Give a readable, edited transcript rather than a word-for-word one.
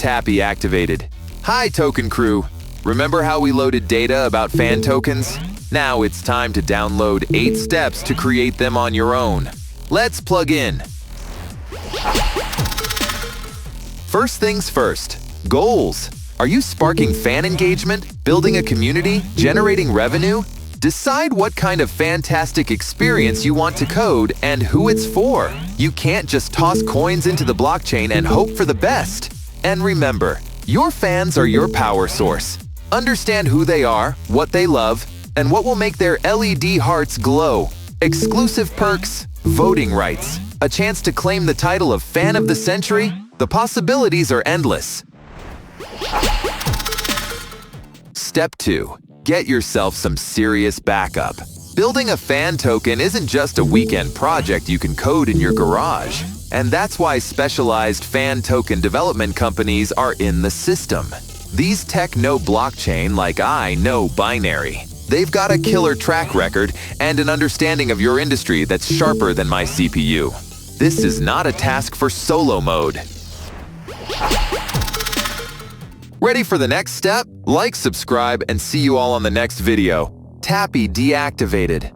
Tappy activated. Hi, token crew. Remember how we loaded data about fan tokens? Now it's time to download 8 steps to create them on your own. Let's plug in. First things first, goals. Are you sparking fan engagement, building a community, generating revenue? Decide what kind of fantastic experience you want to code and who it's for. You can't just toss coins into the blockchain and hope for the best. And remember, your fans are your power source. Understand who they are, what they love, and what will make their LED hearts glow. Exclusive perks, voting rights, a chance to claim the title of Fan of the Century. The possibilities are endless. Step 2. Get yourself some serious backup. Building a fan token isn't just a weekend project you can code in your garage. And that's why specialized fan token development companies are in the system. These tech know blockchain like I know binary. They've got a killer track record and an understanding of your industry that's sharper than my CPU. This is not a task for solo mode. Ready for the next step? Like, subscribe, and see you all on the next video. Tappy deactivated.